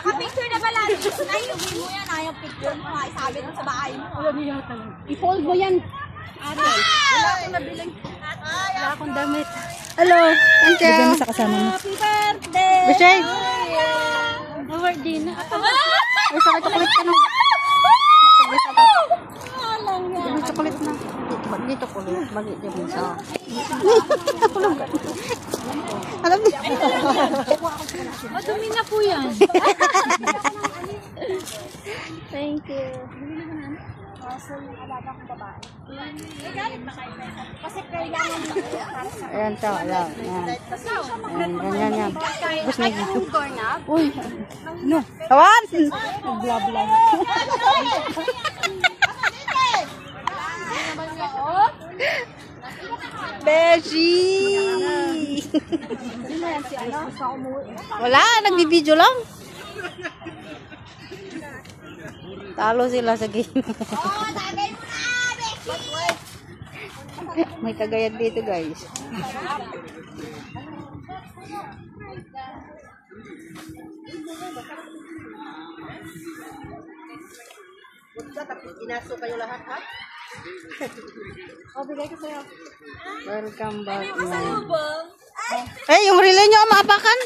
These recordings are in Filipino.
Naka-picture na pala. Ay, yung mo yan. Ayaw picture mo. Ay, sabi mo sa bahay mo. I-fold mo yan. Ate. Wala akong nabiling. Wala akong damit. Hello. Ancha. Bigyan mo sa kasama mo. Happy birthday! Bishay. Birthday na. Ay, sa chocolate ka nung. Alang yan. May chocolate na. Bagay chocolate. Bagay niya mo sa. Alam niya. Madumi na po yan. Thank you. Kaso yung alaga kong babae. Kasi kailangan Ayan siya. Ayan. Ayan. Yan. Gusto na dito. Uy. No. Kawan! Blah. Beshi! Wala, nagbibideo lang. Talo sila sa game. May kagayad dito, guys. Inaso kayo lahat, ha? bigay ko sa'yo. Welcome back. Eh, yung relay nyo, maapakan?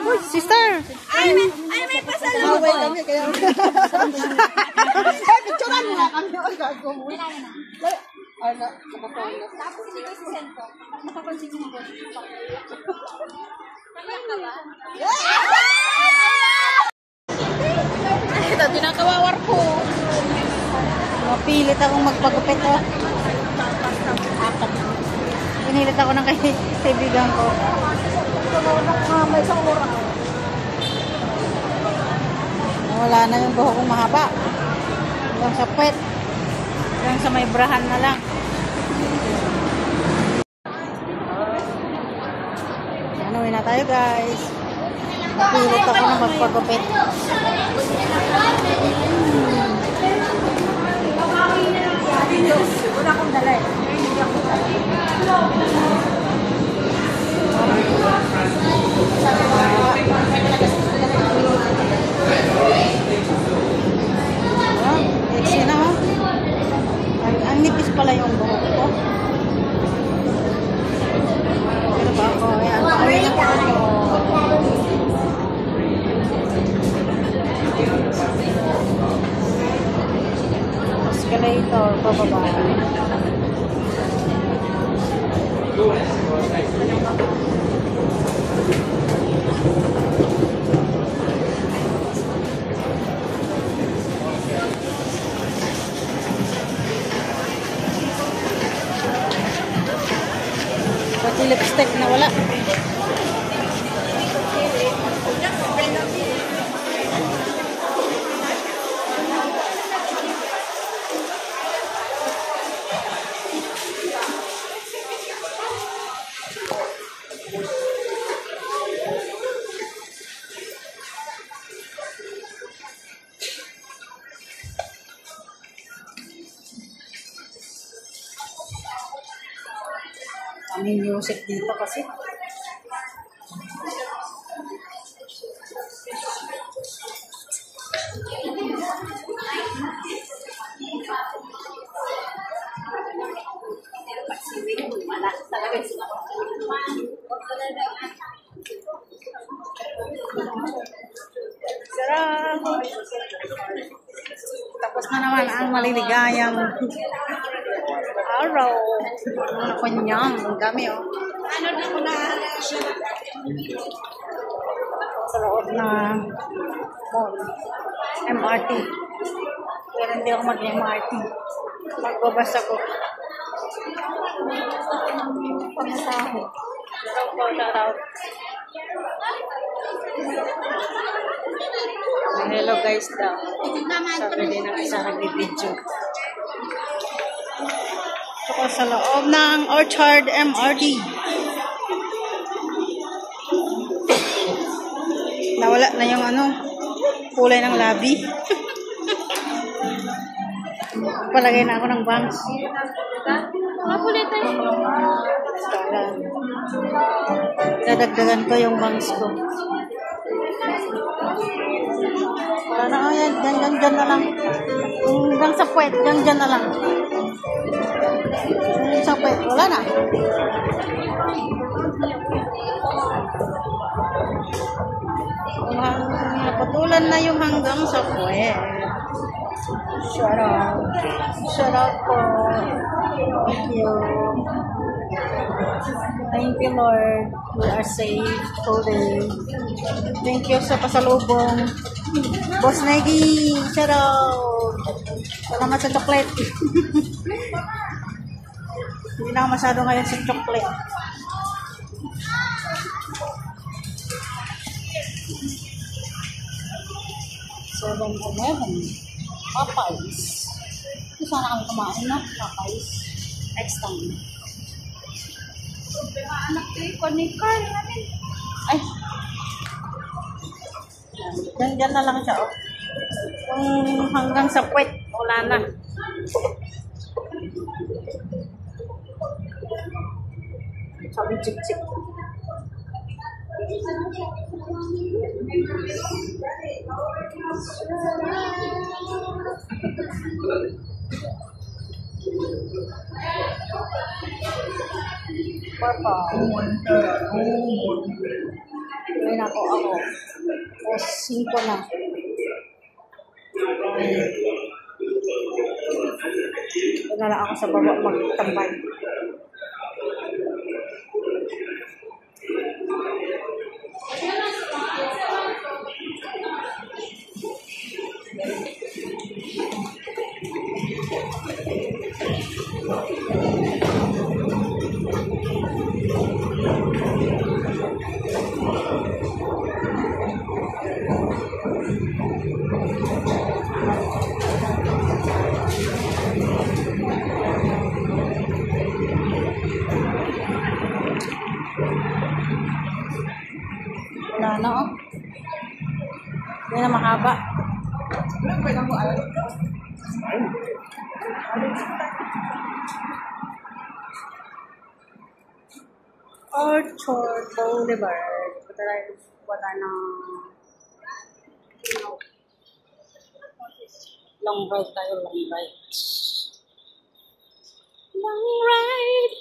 Uy, sister. Ay, may pasalubong. Picturean mo na kami. Gago mo. Tapos hindi ko sisento. Nakapansin mo ba? Kaya ka ba? Ito, dinakawawar ko. Mapilit akong magpagupit, oh. Pinilit ako ng kaibigan ko. Wala na yung buhok kong mahaba. Hanggang sa puwet. Hanggang sa may brahan na lang. Anuhin na tayo, guys. Mapilit ako ng magpagupit. Wala akong dala eh. Exy na, oh. Ang nipis pala yung buhok ko. Pero ba ako? Ayan, pauwi na po ako. Escalator, pababa. Pati lipstick na wala. May music dito kasi. Sarap! Tapos na naman ang maliligayang araw. Ano ko niyang? Ang dami, oh. Ano na ko na Sa loob na mall. MRT. Pero hindi ako mag-MRT. Magbabas ako. Pamasahe. Shout out. Hello guys daw. Sabi din ng isa nag-video. Ako sa loob ng Orchard MRT. Nawala na yung kulay ng labi. Palagay na ako ng bangs. Mapulit tayo. Dadagdagan ko yung bangs ko. Wala na, oh, yan, dyan na lang. Hanggang sa puwet, dyan na lang. Hanggang sa puwet, wala na. Naputulan na yung hanggang sa puwet. Shout out. Shout out po. Thank you. Thank you, Lord. We are safe today. Thank you sa pasalubong. Boss Negi, shout out. Salamat sa chocolate. Hindi na ako masyado ngayon sa chocolate. Popeyes. Ito sana kami kumain na. Popeyes. Next time. Anak ko ni Carl. Ay. Dyan na lang siya. Oh. Kung hanggang sa puwet, wala na. Sabi chik-chik. Papa. May nako ako. O, 5 na. Wala ako sa baba magtambay. Wala na, oh. Hindi na mahaba. Orchard Boulevard. Wala na. Long ride tayo, long ride. Long ride.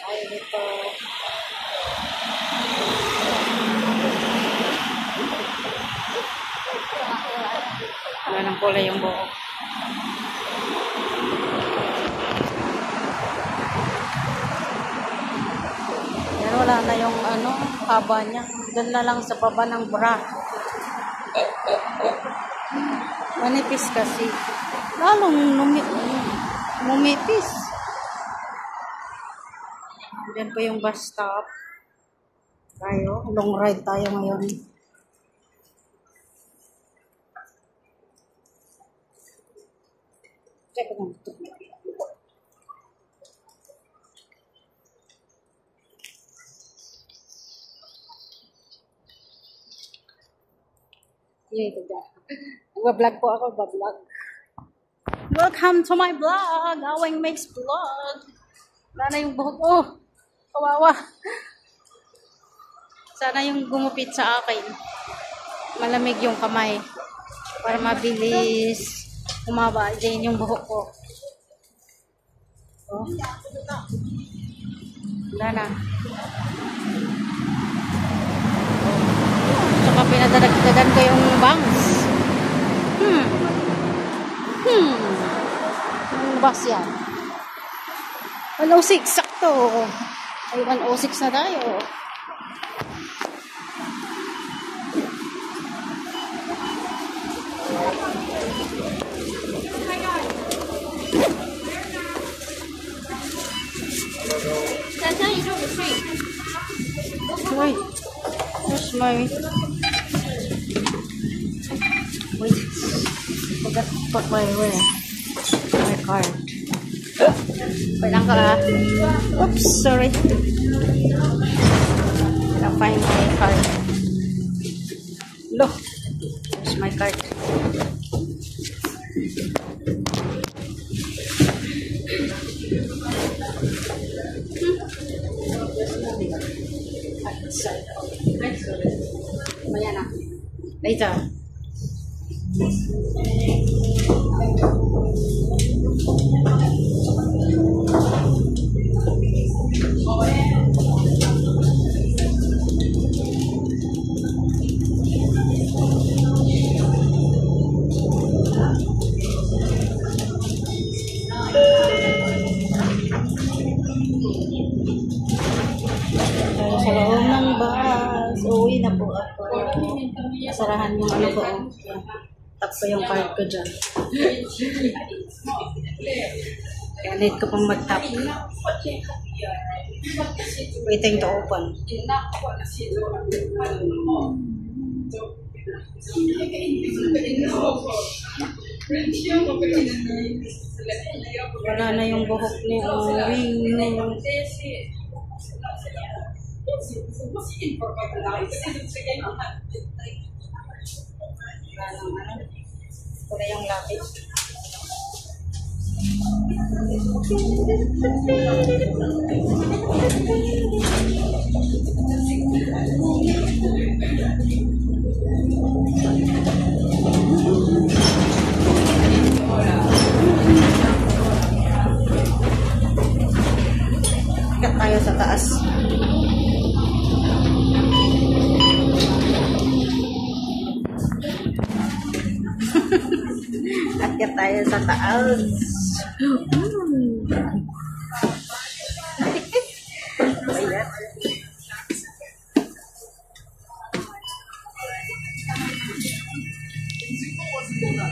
Ay, dito. Wala nang kulay yung buhok. Yan, wala na yung ano, haba niya. Doon na lang sa baba ng bra. Manipis kasi. Lalong numipis. Diyan po yung bus stop. Tayo, long ride tayo ngayon. Check lang. Nag-vlog po ako, vlog. Welcome to my vlog. Aweng makes vlog. Wala na yung buhok. Oh, kawawa. Sana yung gumupit sa akin. Malamig yung kamay. Para mabilis umaba din yung buhok ko. Oh. Wala na. Tsaka pinadagdagan ko yung bangs. Yung bangs yan. 106, sakto. Ay, 106 na tayo. Uy, where's my... That put my where? My card. Wait lang ka. Oops, sorry. I'll find my card. Look, there's my card. Ayan na. Later. Sa loob ng bus, uwi na po ako. Sarahan yung ano ko. Tap ko yung card ko dyan. Kaya need ko pang mag-tap. Waiting to open. Wala na yung buhok ni Wing. Wala yung lapis. Ikat tayo sa taas. Akyat tayo sa taas. Ayan.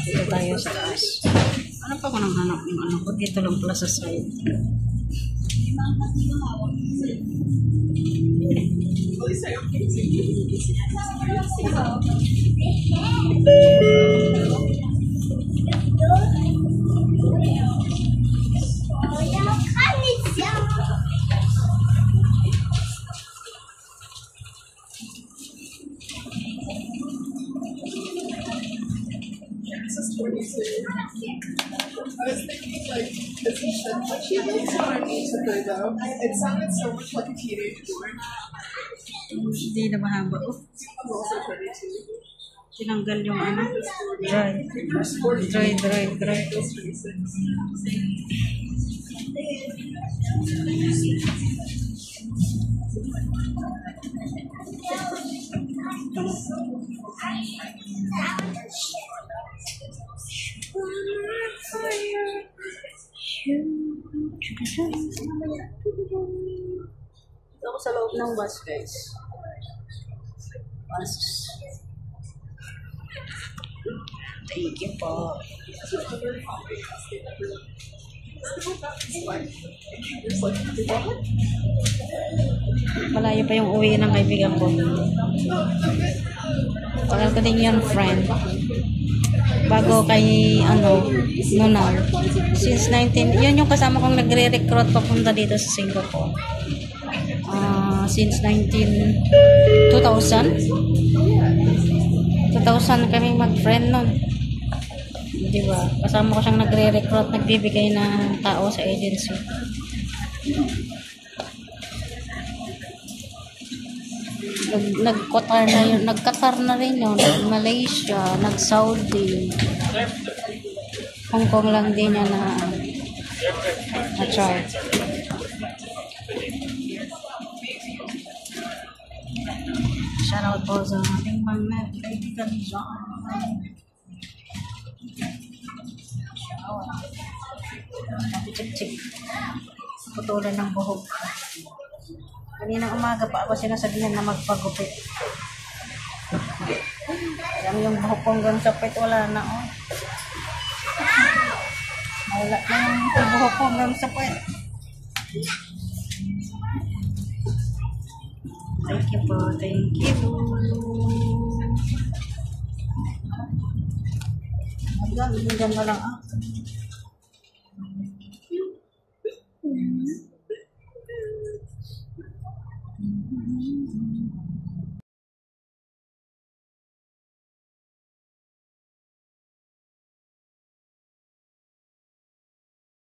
Dito tayo sa taas. Ano pa ko nang hanap yung ano ko? Dito lang pala sa side. It sounded so much like a teenage boy. Hindi na mahaba. Oh. Tinanggal yung ano. Dry. Ito ako sa loob ng bus, guys. Bus. Thank you po. Malayo pa yung uwi ng kaibigan ko. Tagal ko din yun, friend. Bago kay, Nunal. Since 19, yun yung kasama kong nagre-recruit papunta dito sa Singapore. Since 2000 kami mag-friend nun. Diba? Kasama ko siyang nagre-recruit, nagbibigay ng tao sa agency. Nag-Qatar na rin yun, nag-Malaysia, nag-Saudi, Hong Kong lang din niya na-charge. Shoutout po sa ating mga kaibigan dyan. Chik-chik. Putulan ng buhok. Kaninang umaga pa ako sinasabihan na magpagupit. Alam yung buhok ko hanggang sa pet, wala na, oh. Wala na yung buhok ko hanggang sa pet. Thank you po, thank you. Hanggang na lang ah.